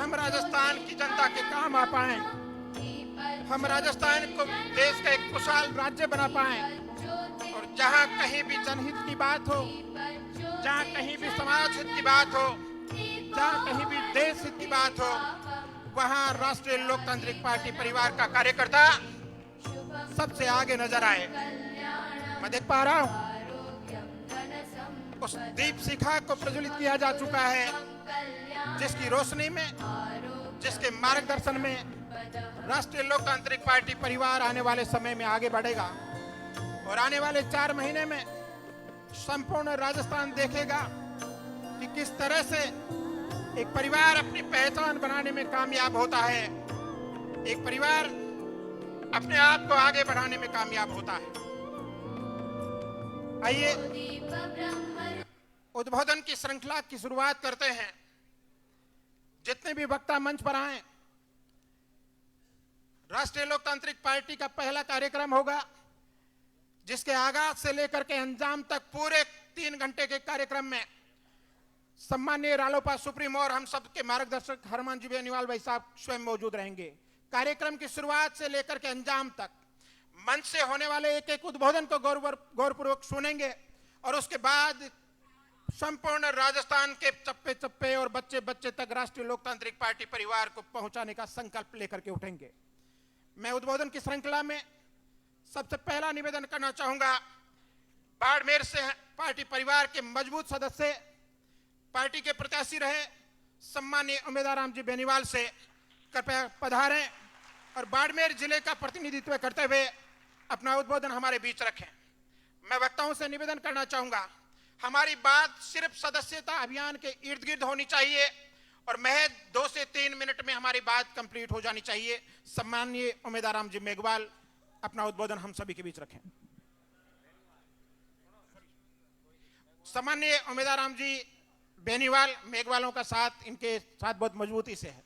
हम राजस्थान की जनता के काम आ पाए, हम राजस्थान को देश का एक खुशहाल राज्य बना पाए, और जहां कहीं भी जनहित की बात हो, जहां कहीं भी समाज हित की बात हो, जहां कहीं भी देश हित की बात हो, वहां राष्ट्रीय लोकतांत्रिक पार्टी परिवार का कार्यकर्ता सबसे आगे नजर आए। मैं देख पा रहा हूं उस दीप शिखा को प्रज्वलित किया जा चुका है, जिसकी रोशनी में, जिसके मार्गदर्शन में राष्ट्रीय लोकतांत्रिक पार्टी परिवार आने वाले समय में आगे बढ़ेगा। और आने वाले 4 महीने में संपूर्ण राजस्थान देखेगा कि किस तरह से एक परिवार अपनी पहचान बनाने में कामयाब होता है, एक परिवार अपने आप को आगे बढ़ाने में कामयाब होता है। आइए उद्बोधन की श्रृंखला की शुरुआत करते हैं। जितने भी वक्ता मंच पर आए, राष्ट्रीय लोकतांत्रिक पार्टी का पहला कार्यक्रम होगा, जिसके आगाज से लेकर के अंजाम तक पूरे 3 घंटे के कार्यक्रम में सम्मानीय रालोपा सुप्रीमो और हम सबके मार्गदर्शक हनुमान जी बेनीवाल भाई साहब स्वयं मौजूद रहेंगे। कार्यक्रम की शुरुआत से लेकर के अंजाम तक मंच से होने वाले एक एक उद्बोधन को गौरपूर्वक सुनेंगे, और उसके बाद संपूर्ण राजस्थान के चप्पे चप्पे और बच्चे बच्चे तक राष्ट्रीय लोकतांत्रिक पार्टी परिवार को पहुंचाने का संकल्प लेकर के उठेंगे। मैं उद्बोधन की श्रृंखला में सबसे पहला निवेदन करना चाहूंगा, बाड़मेर से पार्टी परिवार के मजबूत सदस्य, पार्टी के प्रत्याशी रहे सम्मानीय उम्मीदवार राम जी बेनीवाल से कृपया पधारें और बाड़मेर जिले का प्रतिनिधित्व करते हुए अपना उद्बोधन हमारे बीच रखें। मैं वक्ताओं से निवेदन करना चाहूंगा, हमारी बात सिर्फ सदस्यता अभियान के इर्द गिर्द होनी चाहिए और महज 2 से 3 मिनट में हमारी बात कंप्लीट हो जानी चाहिए। सम्मानीय उम्मीदवार राम जी मेघवाल अपना उद्बोधन हम सभी के बीच रखें। सम्मानीय उम्मीदवार राम जी बेनीवाल, मेघवालों का साथ इनके साथ बहुत मजबूती से है।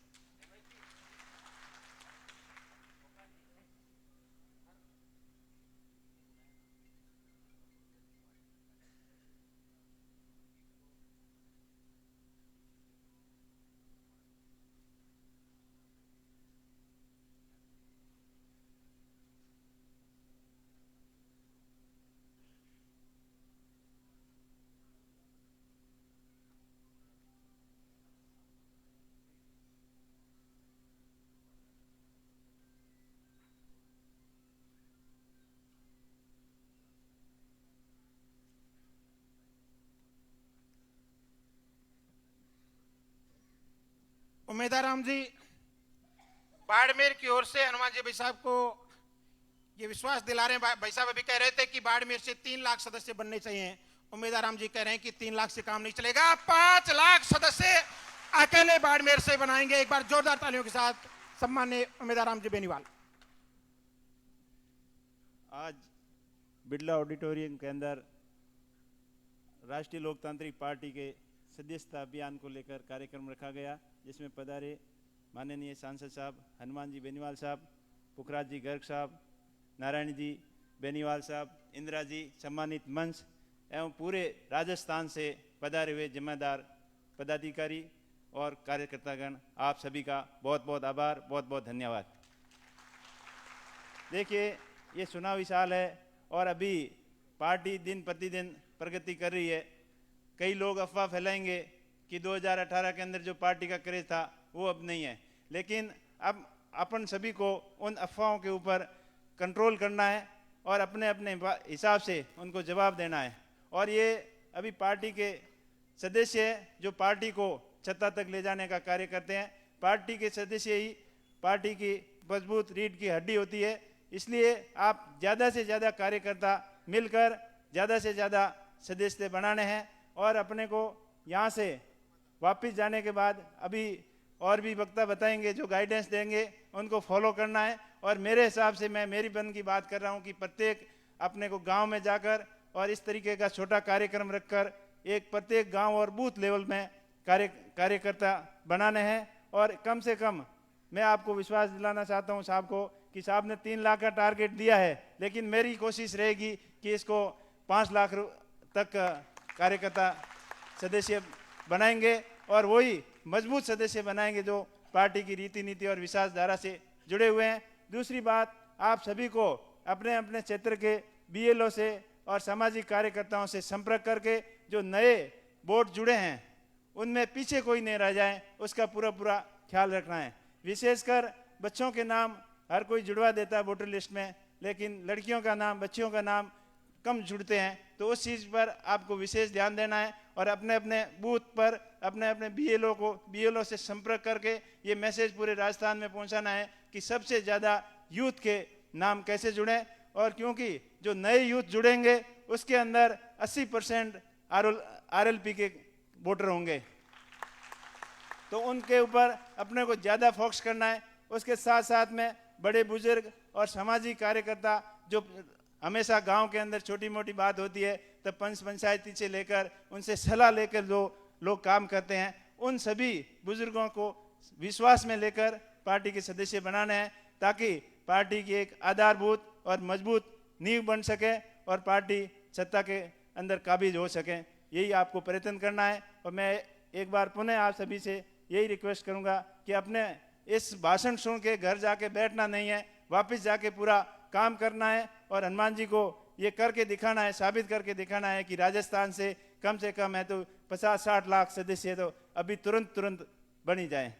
उम्मीदवार राम जी बाड़मेर की ओर से हनुमान जी भाई साहब को ये विश्वास दिला रहे हैं। भाई साहब अभी कह रहे थे कि बाड़मेर से 3 लाख सदस्य बनने चाहिए। उम्मीदवार राम जी कह रहे हैं कि 3 लाख से काम नहीं चलेगा, 5 लाख सदस्य अकेले बाड़मेर से बनाएंगे। एक बार जोरदार तालियों के साथ सम्मानीय उम्मीदवार राम जी बेनीवाल। आज बिरला ऑडिटोरियम के अंदर राष्ट्रीय लोकतांत्रिक पार्टी के सदस्यता अभियान को लेकर कार्यक्रम रखा गया, जिसमें पधारे माननीय सांसद साहब हनुमान जी बेनीवाल साहब, पुखराज जी गर्ग साहब, नारायण जी बेनीवाल साहब, इंदिरा जी, सम्मानित मंच एवं पूरे राजस्थान से पधारे हुए जिम्मेदार पदाधिकारी और कार्यकर्तागण, आप सभी का बहुत बहुत आभार, बहुत बहुत धन्यवाद। देखिए, ये चुनावी साल है और अभी पार्टी दिन प्रतिदिन प्रगति कर रही है। कई लोग अफवाह फैलाएंगे कि 2018 के अंदर जो पार्टी का क्रेज था वो अब नहीं है, लेकिन अब अपन सभी को उन अफवाहों के ऊपर कंट्रोल करना है और अपने अपने हिसाब से उनको जवाब देना है। और ये अभी पार्टी के सदस्य जो पार्टी को छत्ता तक ले जाने का कार्य करते हैं। पार्टी के सदस्य ही पार्टी की मजबूत रीढ़ की हड्डी होती है, इसलिए आप ज़्यादा से ज़्यादा कार्यकर्ता मिलकर ज़्यादा से ज़्यादा सदस्य बनाने हैं और अपने को यहाँ से वापस जाने के बाद अभी और भी वक्ता बताएंगे, जो गाइडेंस देंगे उनको फॉलो करना है। और मेरे हिसाब से मैं मेरी बन की बात कर रहा हूँ कि प्रत्येक अपने को गांव में जाकर और इस तरीके का छोटा कार्यक्रम रखकर एक प्रत्येक गांव और बूथ लेवल में कार्यकर्ता बनाने हैं। और कम से कम मैं आपको विश्वास दिलाना चाहता हूँ साहब को कि साहब ने 3 लाख का टारगेट दिया है, लेकिन मेरी कोशिश रहेगी कि इसको 5 लाख तक कार्यकर्ता सदस्य बनाएंगे और वही मजबूत सदस्य बनाएंगे जो पार्टी की रीति नीति और विचारधारा से जुड़े हुए हैं। दूसरी बात, आप सभी को अपने अपने क्षेत्र के बीएलओ से और सामाजिक कार्यकर्ताओं से संपर्क करके जो नए वोट जुड़े हैं उनमें पीछे कोई नहीं रह जाए, उसका पूरा पूरा ख्याल रखना है। विशेषकर बच्चों के नाम हर कोई जुड़वा देता है वोटर लिस्ट में, लेकिन लड़कियों का नाम, बच्चियों का नाम कम जुड़ते हैं, तो उस चीज़ पर आपको विशेष ध्यान देना है और अपने अपने बूथ पर अपने अपने बीएलओ से संपर्क करके ये मैसेज पूरे राजस्थान में पहुंचाना है कि सबसे ज़्यादा यूथ के नाम कैसे जुड़ें। और क्योंकि जो नए यूथ जुड़ेंगे उसके अंदर 80% आरएलपी के वोटर होंगे, तो उनके ऊपर अपने को ज़्यादा फोकस करना है। उसके साथ साथ में बड़े बुजुर्ग और सामाजिक कार्यकर्ता जो हमेशा गांव के अंदर छोटी मोटी बात होती है तब पंचायती से लेकर उनसे सलाह लेकर जो लोग काम करते हैं, उन सभी बुजुर्गों को विश्वास में लेकर पार्टी के सदस्य बनाना है, ताकि पार्टी की एक आधारभूत और मजबूत नींव बन सके और पार्टी सत्ता के अंदर काबिज हो सके। यही आपको प्रयत्न करना है। और मैं एक बार पुनः आप सभी से यही रिक्वेस्ट करूंगा कि अपने इस भाषण सुन के घर जाके बैठना नहीं है, वापस जाके पूरा काम करना है और हनुमान जी को ये करके दिखाना है, साबित करके दिखाना है कि राजस्थान से कम है तो 50-60 लाख सदस्य तो अभी तुरंत बनी जाए।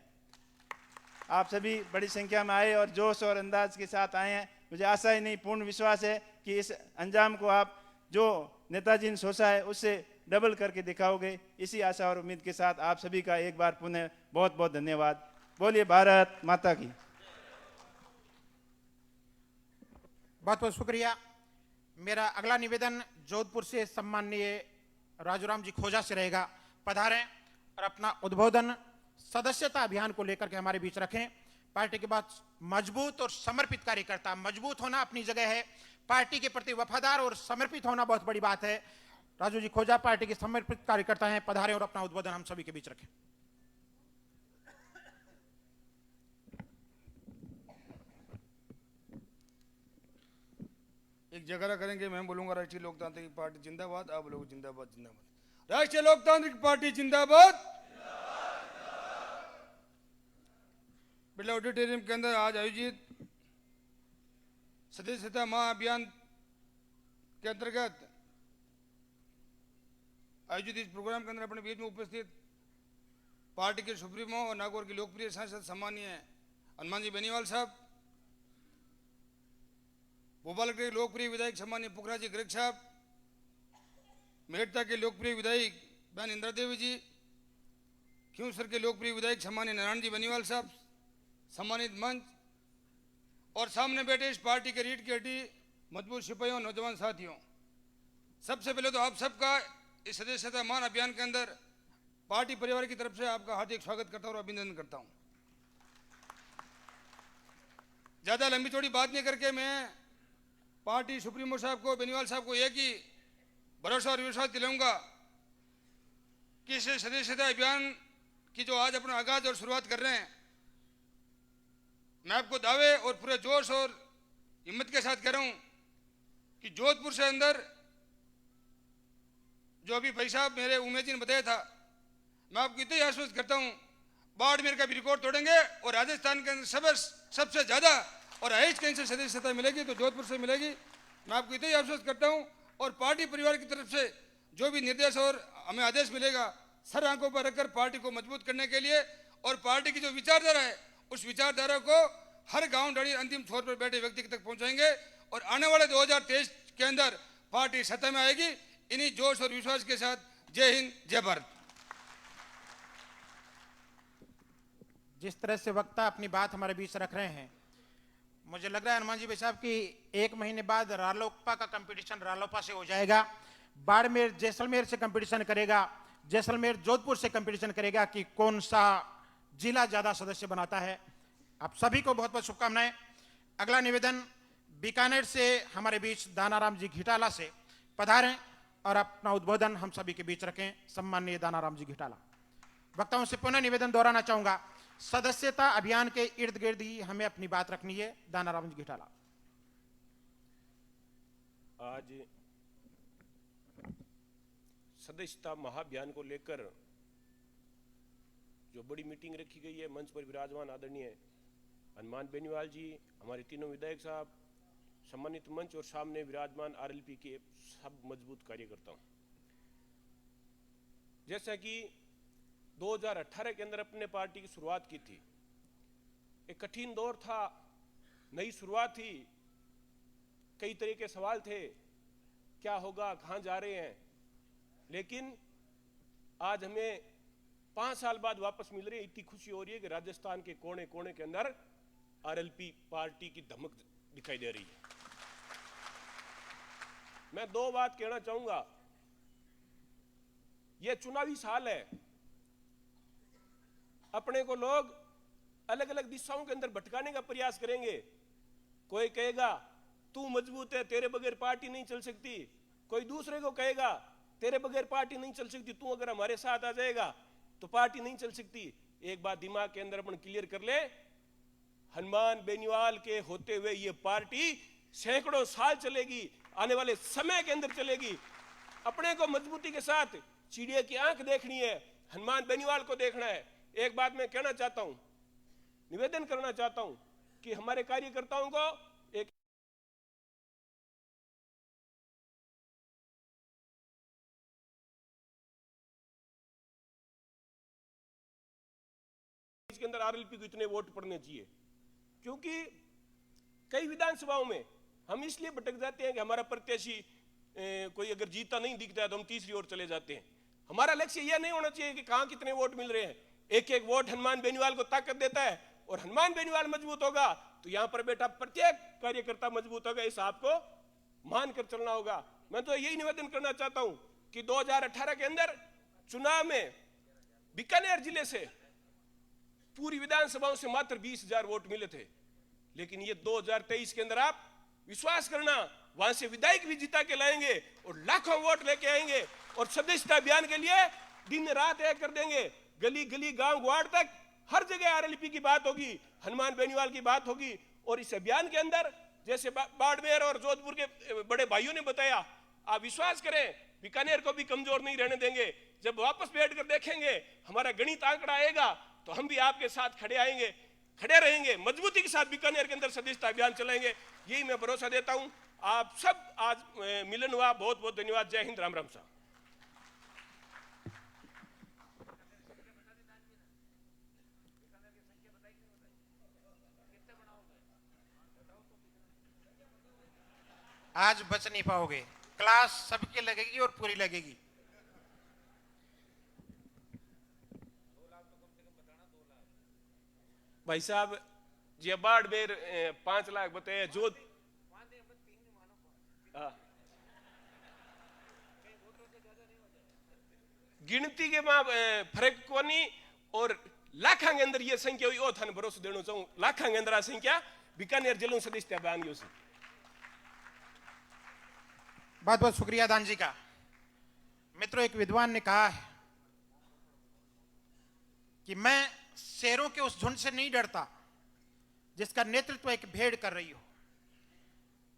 आप सभी बड़ी संख्या में आए और जोश और अंदाज के साथ आए हैं। मुझे आशा ही नहीं, पूर्ण विश्वास है कि इस अंजाम को आप जो नेताजी ने सोचा है उससे डबल करके दिखाओगे। इसी आशा और उम्मीद के साथ आप सभी का एक बार पुनः बहुत बहुत धन्यवाद। बोलिए भारत माता की। बहुत बहुत शुक्रिया। मेरा अगला निवेदन जोधपुर से सम्माननीय राजूराम जी खोजा से रहेगा। पधारें और अपना उद्बोधन सदस्यता अभियान को लेकर के हमारे बीच रखें। पार्टी के बाद मजबूत और समर्पित कार्यकर्ता, मजबूत होना अपनी जगह है, पार्टी के प्रति वफादार और समर्पित होना बहुत बड़ी बात है। राजू जी खोजा पार्टी के समर्पित कार्यकर्ता हैं, पधारें और अपना उद्बोधन हम सभी के बीच रखें। एक जगह करेंगे, मैं बोलूंगा राष्ट्रीय लोकतांत्रिक पार्टी जिंदाबाद, आप लोग जिंदाबाद जिंदाबाद। राष्ट्रीय लोकतांत्रिक पार्टी जिंदाबाद। बिरला ऑडिटोरियम के अंदर आज आयोजित सदस्यता महाअभियान के अंतर्गत आयोजित इस प्रोग्राम के अंदर अपने बीच में उपस्थित पार्टी के सुप्रीमो और नागौर के लोकप्रिय सांसद सम्मानीय हनुमान जी बेनीवाल साहब, भोपाल के लोकप्रिय विधायक सम्मानीय पुखराज जी गर्ग साहब, मेड़ता के लोकप्रिय विधायक बहन इंदिरा देवी जी, खींवसर के लोकप्रिय विधायक सम्मानीय नारायण जी बेनीवाल साहब, सम्मानित मंच और सामने बैठे इस पार्टी के रीढ़ की हड्डी मजबूत सिपाहियों, नौजवान साथियों, सबसे पहले तो आप सबका इस सदस्यता मान अभियान के अंदर पार्टी परिवार की तरफ से आपका हार्दिक स्वागत करता हूं और अभिनंदन करता हूं। ज्यादा लंबी चौड़ी बात नहीं करके मैं पार्टी सुप्रीमो साहब को, बेनीवाल साहब को एक ही भरोसा और विश्वास दिलाऊंगा कि इस सदस्यता अभियान की जो आज अपना आगाज और शुरुआत कर रहे हैं, मैं आपको दावे और पूरे जोश और हिम्मत के साथ कह रहा हूं कि जोधपुर से अंदर जो अभी भाई साहब मेरे उमेश जी ने बताया था, मैं आपको इतना ही आश्वस्त करता हूं, बाड़मेर का भी रिकॉर्ड तोड़ेंगे और राजस्थान के अंदर सबसे ज्यादा और हाईएस्ट कैंसर सदस्यता मिलेगी तो जोधपुर से मिलेगी। मैं आपको इतना ही आश्वस्त करता हूं और पार्टी परिवार की तरफ से जो भी निर्देश और हमें आदेश मिलेगा, सर आंखों पर रखकर पार्टी को मजबूत करने के लिए और पार्टी की जो विचारधारा है उस विचारधारा को हर गांव डाड़ी अंतिम छोर पर बैठे व्यक्ति तक पहुंचाएंगे और आने वाले 2023 के अंदर पार्टी सत्ता में आएगी। इन्हीं जोश और विश्वास के साथ जय हिंद, जय भारत। जिस तरह से वक्ता अपनी बात हमारे बीच रख रहे हैं, मुझे लग रहा है हनुमान जी भाई साहब की 1 महीने बाद रालोपा का कंपटीशन रालोपा से हो जाएगा। बाड़मेर जैसलमेर से कंपटीशन करेगा, जैसलमेर जोधपुर से कंपटीशन करेगा कि कौन सा जिला ज्यादा सदस्य बनाता है। आप सभी को बहुत बहुत शुभकामनाएं। अगला निवेदन बीकानेर से हमारे बीच दानाराम जी घिटाला से, पधारें और अपना उद्बोधन हम सभी के बीच रखें। सम्माननीय दानाराम जी घिटाला। वक्ताओं से पुनः निवेदन दोहराना चाहूंगा, सदस्यता अभियान के इर्द गिर्द ही हमें अपनी बात रखनी है। दानाराम जी घिटाला। आज सदस्यता महाअभियान को लेकर जो बड़ी मीटिंग रखी गई है, मंच पर विराजमान आदरणीय हनुमान बेनीवाल जी, हमारे तीनों विधायक साहब, सम्मानित मंच और सामने विराजमान आरएलपी के सब मजबूत कार्यकर्ताओं, जैसा कि 2018 के अंदर अपने पार्टी की शुरुआत की थी, एक कठिन दौर था, नई शुरुआत थी, कई तरह के सवाल थे, क्या होगा, कहां जा रहे हैं, लेकिन आज हमें 5 साल बाद वापस मिल रही है। इतनी खुशी हो रही है कि राजस्थान के कोने कोने के अंदर आरएलपी पार्टी की धमक दिखाई दे रही है। मैं 2 बात कहना चाहूंगा। यह चुनावी साल है, अपने को लोग अलग अलग दिशाओं के अंदर भटकाने का प्रयास करेंगे। कोई कहेगा तू मजबूत है, तेरे बगैर पार्टी नहीं चल सकती, कोई दूसरे को कहेगा तेरे बगैर पार्टी नहीं चल सकती, तू अगर हमारे साथ आ जाएगा तो पार्टी नहीं चल सकती। एक बात दिमाग के अंदर अपन क्लियर कर ले, हनुमान बेनीवाल के होते हुए ये पार्टी सैकड़ों साल चलेगी, आने वाले समय के अंदर चलेगी। अपने को मजबूती के साथ चिड़िया की आंख देखनी है, हनुमान बेनीवाल को देखना है। एक बात मैं कहना चाहता हूं, निवेदन करना चाहता हूं कि हमारे कार्यकर्ताओं को एक इसके अंदर आरएलपी को इतने वोट पड़ने चाहिए, क्योंकि कई विधानसभाओं में हम इसलिए भटक जाते हैं कि हमारा प्रत्याशी कोई अगर जीता नहीं दिखता है तो हम तीसरी ओर चले जाते हैं। हमारा लक्ष्य यह नहीं होना चाहिए कि कहां कितने वोट मिल रहे हैं। एक एक वोट हनुमान बेनीवाल को ताकत देता है, और हनुमान बेनीवाल मजबूत होगा तो यहां पर बैठा प्रत्येक कार्यकर्ता मजबूत होगा। इस आपको मानकर चलना होगा। मैं तो यही निवेदन करना चाहता हूं कि 2018 के अंदर चुनाव में बीकानेर जिले से पूरी विधानसभाओं से मात्र 20,000 वोट मिले थे, लेकिन ये 2023 के अंदर आप विश्वास करना, वहां से विधायक भी जिता के लाएंगे और लाखों वोट लेके आएंगे, और सदस्यता अभियान के लिए दिन रात एक कर देंगे। गली गली गांव ग्वाड़ तक हर जगह आरएलपी की बात होगी, हनुमान बेनीवाल की बात होगी। और इस अभियान के अंदर जैसे बाड़मेर और जोधपुर के बड़े भाइयों ने बताया, आप विश्वास करें बीकानेर को भी कमजोर नहीं रहने देंगे। जब वापस बैठकर देखेंगे हमारा गणित आंकड़ा आएगा तो हम भी आपके साथ खड़े रहेंगे, मजबूती के साथ बीकानेर के अंदर सदस्यता अभियान चलाएंगे। यही मैं भरोसा देता हूं। आप सब आज मिलन हुआ, बहुत बहुत धन्यवाद। जय हिंद, राम राम साहब। आज बच नहीं पाओगे, क्लास सबकी लगेगी और पूरी लगेगी। भाई साहब जी बाड़मेर 5 लाख बताए, जो गिनती के फर्क को नहीं, और लाखों के अंदर ये संख्या हुई, थाने भरोसा देना चाहूं, लाखों के अंदर संख्या बीकानेर जिलों सदस्यता अभियान से। बहुत बहुत शुक्रिया दान जी का। मित्रों, एक विद्वान ने कहा है कि मैं शेरों के उस झुंड से नहीं डरता जिसका नेतृत्व एक भेड़ कर रही हो,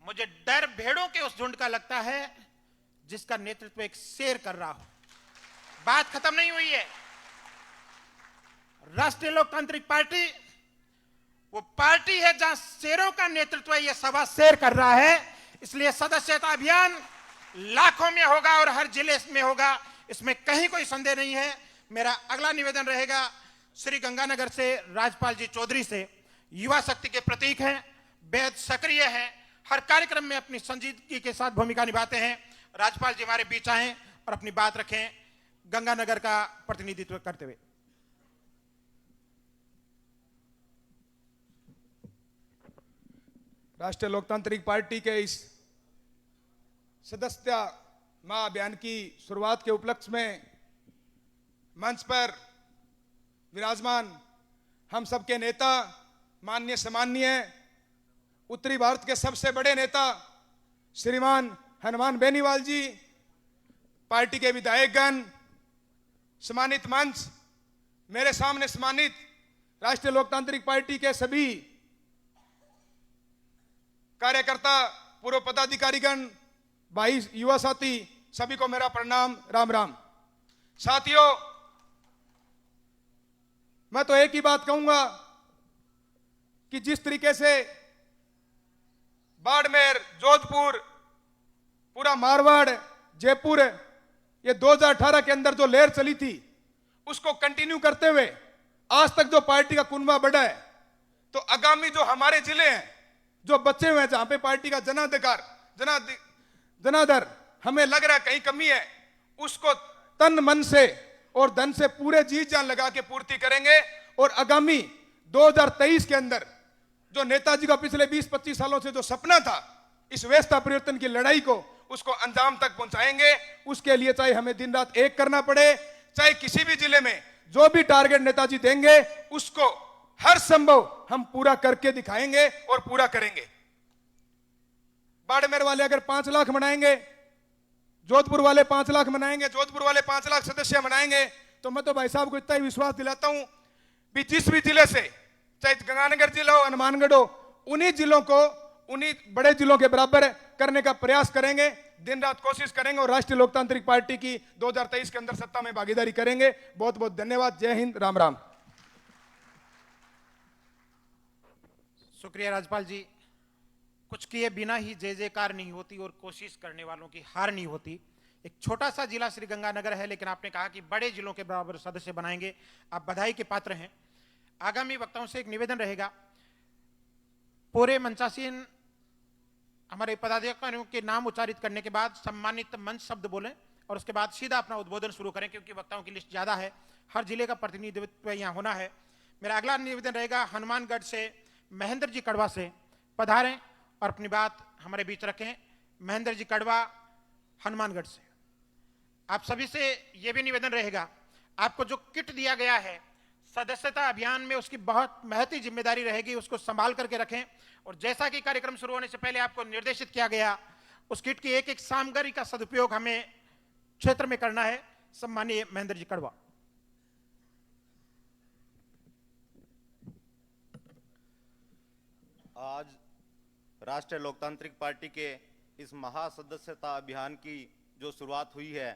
मुझे डर भेड़ों के उस झुंड का लगता है जिसका नेतृत्व एक शेर कर रहा हो। बात खत्म नहीं हुई है। राष्ट्रीय लोकतांत्रिक पार्टी वो पार्टी है जहां शेरों का नेतृत्व यह सवा शेर कर रहा है, इसलिए सदस्यता अभियान लाखों में होगा और हर जिले में होगा, इसमें कहीं कोई संदेह नहीं है। मेरा अगला निवेदन रहेगा श्री गंगानगर से राजपाल जी चौधरी से। युवा शक्ति के प्रतीक हैं, बेहद सक्रिय हैं, हर कार्यक्रम में अपनी संजीदगी के साथ भूमिका निभाते हैं। राजपाल जी हमारे बीच आएं और अपनी बात रखें गंगानगर का प्रतिनिधित्व करते हुए। राष्ट्रीय लोकतांत्रिक पार्टी के इस सदस्यता माह अभियान की शुरुआत के उपलक्ष्य में मंच पर विराजमान हम सबके नेता, माननीय सम्माननीय उत्तरी भारत के सबसे बड़े नेता श्रीमान हनुमान बेनीवाल जी, पार्टी के विधायकगण, सम्मानित मंच, मेरे सामने सम्मानित राष्ट्रीय लोकतांत्रिक पार्टी के सभी कार्यकर्ता, पूर्व पदाधिकारीगण, भाई युवा साथी, सभी को मेरा प्रणाम, राम राम। साथियों, मैं तो एक ही बात कहूंगा कि जिस तरीके से बाड़मेर, जोधपुर, पूरा मारवाड़, जयपुर, ये 2018 के अंदर जो लहर चली थी उसको कंटिन्यू करते हुए आज तक जो पार्टी का कुनबा बढ़ा है, तो आगामी जो हमारे जिले हैं जो बचे हुए हैं जहां पे पार्टी का जनादर हमें लग रहा है कहीं कमी है, उसको तन मन से और धन से पूरे जी जान लगा के पूर्ति करेंगे। और आगामी 2023 के अंदर जो नेताजी का पिछले 20-25 सालों से जो सपना था इस व्यवस्था परिवर्तन की लड़ाई को, उसको अंजाम तक पहुंचाएंगे। उसके लिए चाहे हमें दिन रात एक करना पड़े, चाहे किसी भी जिले में जो भी टारगेट नेताजी देंगे उसको हर संभव हम पूरा करके दिखाएंगे और पूरा करेंगे। बाड़मेर वाले अगर 5 लाख मनाएंगे, जोधपुर वाले 5 लाख मनाएंगे, जोधपुर वाले 5 लाख सदस्य मनाएंगे, तो मैं तो भाई साहब को इतना ही विश्वास दिलाता हूं कि जिस भी जिले से, चाहे गंगानगर जिला हो, हनुमानगढ़ हो, उन्हीं जिलों को उन्हीं बड़े जिलों के बराबर करने का प्रयास करेंगे, दिन रात कोशिश करेंगे और राष्ट्रीय लोकतांत्रिक पार्टी की 2023 के अंदर सत्ता में भागीदारी करेंगे। बहुत बहुत धन्यवाद। जय हिंद, राम राम। शुक्रिया राज्यपाल जी। कुछ किए बिना ही जय जयकार नहीं होती और कोशिश करने वालों की हार नहीं होती। एक छोटा सा जिला श्री गंगानगर है, लेकिन आपने कहा कि बड़े जिलों के बराबर सदस्य बनाएंगे, आप बधाई के पात्र हैं। आगामी वक्ताओं से एक निवेदन रहेगा, पूरे मंचासीन हमारे पदाधिकारियों के नाम उच्चारित करने के बाद सम्मानित मंच शब्द बोलें और उसके बाद सीधा अपना उद्बोधन शुरू करें, क्योंकि वक्ताओं की लिस्ट ज्यादा है, हर जिले का प्रतिनिधित्व यहाँ होना है। मेरा अगला निवेदन रहेगा, हनुमानगढ़ से महेंद्र जी कड़वा से पधारें और अपनी बात हमारे बीच रखें। महेंद्र जी कड़वा, हनुमानगढ़ से। आप सभी से यह भी निवेदन रहेगा, आपको जो किट दिया गया है सदस्यता अभियान में उसकी बहुत महती जिम्मेदारी रहेगी, उसको संभाल करके रखें। और जैसा कि कार्यक्रम शुरू होने से पहले आपको निर्देशित किया गया, उस किट की एक एक सामग्री का सदुपयोग हमें क्षेत्र में करना है। सम्मानीय महेंद्र जी कड़वा। आज राष्ट्रीय लोकतांत्रिक पार्टी के इस महासदस्यता अभियान की जो शुरुआत हुई है,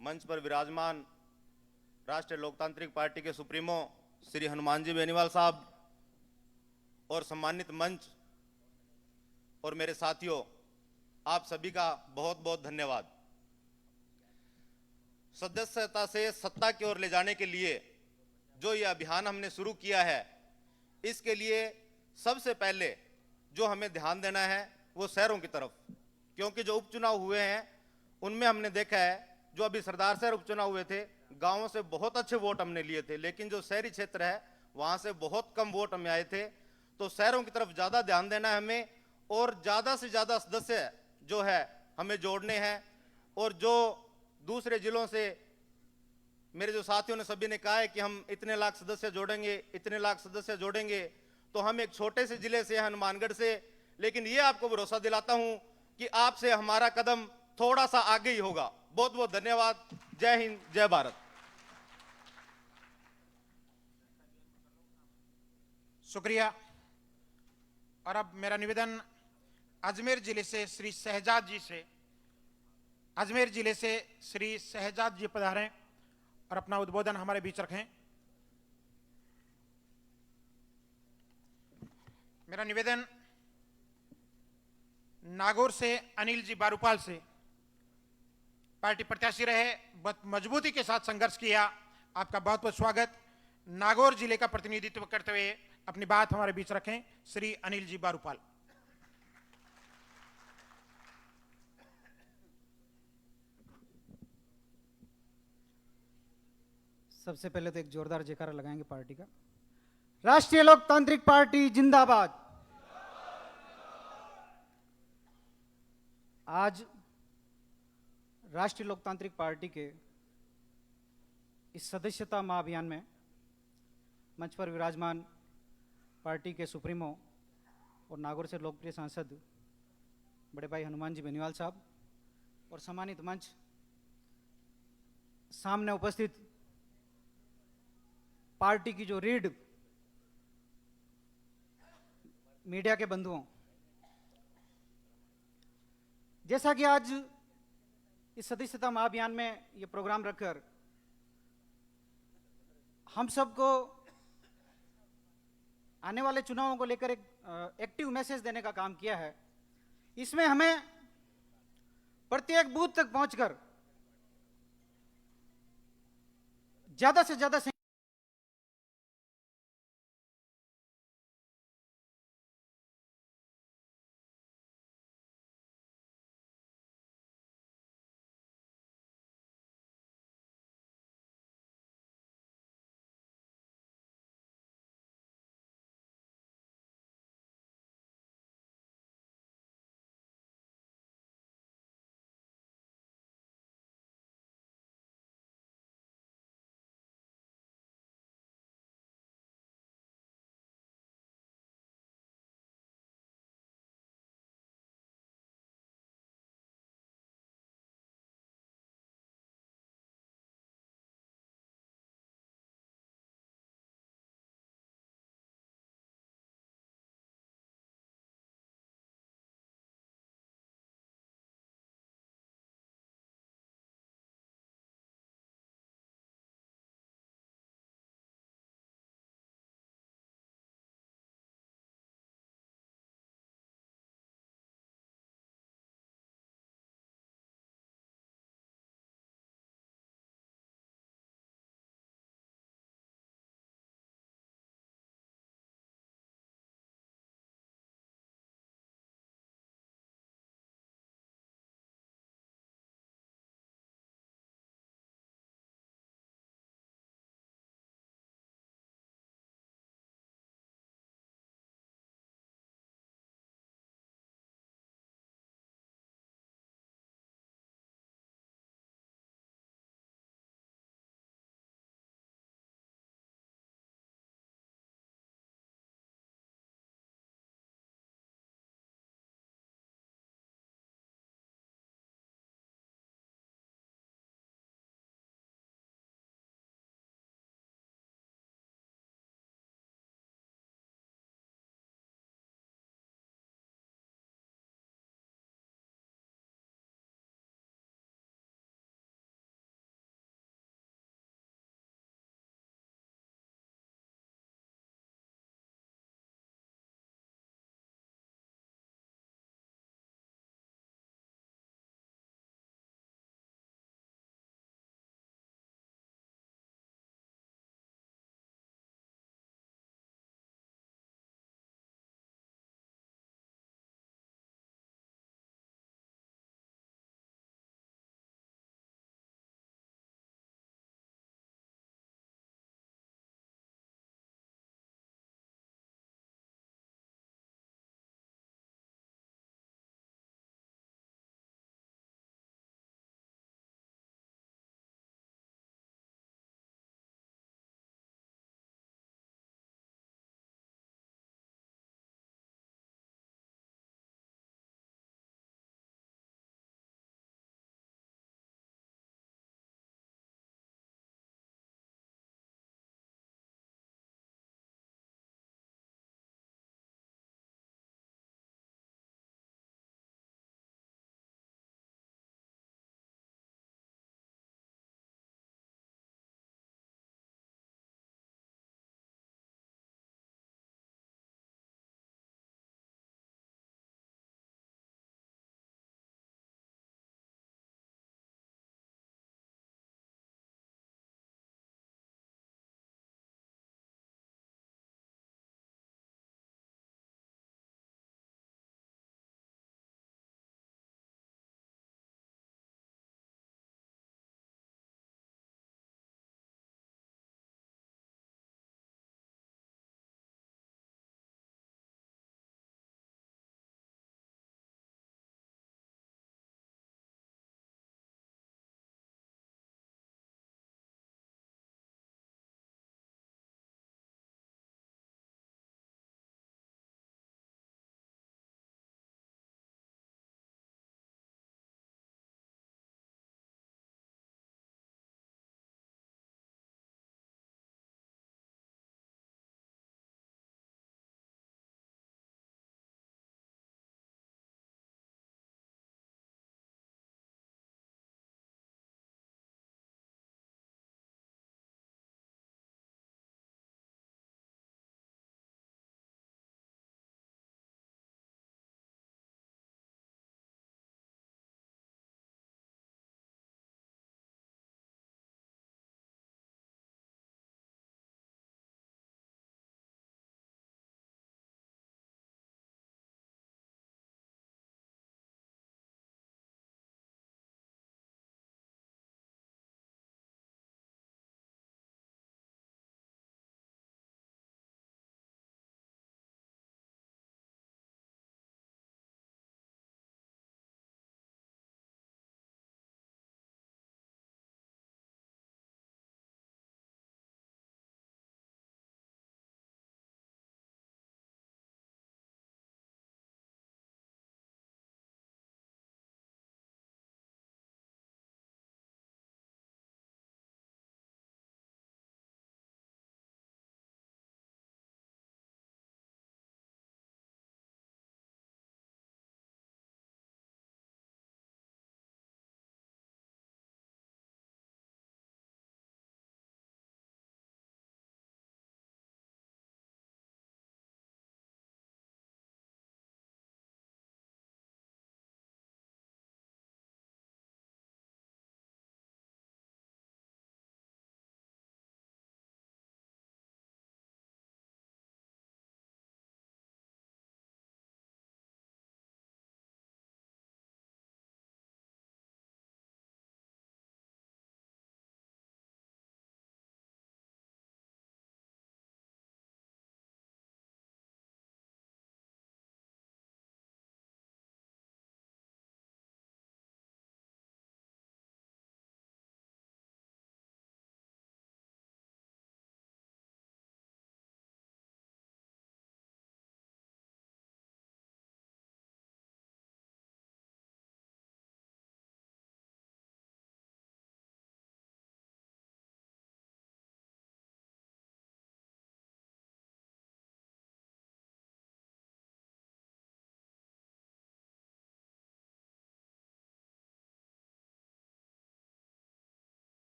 मंच पर विराजमान राष्ट्रीय लोकतांत्रिक पार्टी के सुप्रीमो श्री हनुमान जी बेनीवाल साहब और सम्मानित मंच और मेरे साथियों, आप सभी का बहुत बहुत धन्यवाद। सदस्यता से सत्ता की ओर ले जाने के लिए जो ये अभियान हमने शुरू किया है, इसके लिए सबसे पहले जो हमें ध्यान देना है वो शहरों की तरफ, क्योंकि जो उपचुनाव हुए हैं उनमें हमने देखा है, जो अभी सरदार शहर उपचुनाव हुए थे, गांवों से बहुत अच्छे वोट हमने लिए थे, लेकिन जो शहरी क्षेत्र है वहां से बहुत कम वोट हमें आए थे। तो शहरों की तरफ ज्यादा ध्यान देना है हमें, और ज्यादा से ज्यादा सदस्य जो है हमें जोड़ने हैं। और जो दूसरे जिलों से मेरे जो साथियों ने सभी ने कहा है कि हम इतने लाख सदस्य जोड़ेंगे, इतने लाख सदस्य जोड़ेंगे, तो हम एक छोटे से जिले से, हनुमानगढ़ से, लेकिन ये आपको भरोसा दिलाता हूं कि आपसे हमारा कदम थोड़ा सा आगे ही होगा। बहुत बहुत धन्यवाद। जय हिंद, जय भारत। शुक्रिया। और अब मेरा निवेदन अजमेर जिले से श्री शहजाद जी से, अजमेर जिले से श्री शहजाद जी पधारें और अपना उद्बोधन हमारे बीच रखें। मेरा निवेदन नागौर से अनिल जी बारूपाल से, पार्टी प्रत्याशी रहे, बहुत मजबूती के साथ संघर्ष किया, आपका बहुत बहुत स्वागत। नागौर जिले का प्रतिनिधित्व करते हुए अपनी बात हमारे बीच रखें श्री अनिल जी बारूपाल। सबसे पहले तो एक जोरदार जयकारा लगाएंगे पार्टी का। राष्ट्रीय लोकतांत्रिक पार्टी जिंदाबाद। आज राष्ट्रीय लोकतांत्रिक पार्टी के इस सदस्यता महाअभियान में मंच पर विराजमान पार्टी के सुप्रीमो और नागौर से लोकप्रिय सांसद बड़े भाई हनुमान जी बेनीवाल साहब और सम्मानित मंच, सामने उपस्थित पार्टी की जो रीढ़ मीडिया के बंधुओं, जैसा कि आज इस सदस्यता महाअभियान में ये प्रोग्राम रखकर हम सबको आने वाले चुनावों को लेकर एक एक्टिव मैसेज देने का काम किया है। इसमें हमें प्रत्येक बूथ तक पहुंचकर ज्यादा से ज्यादा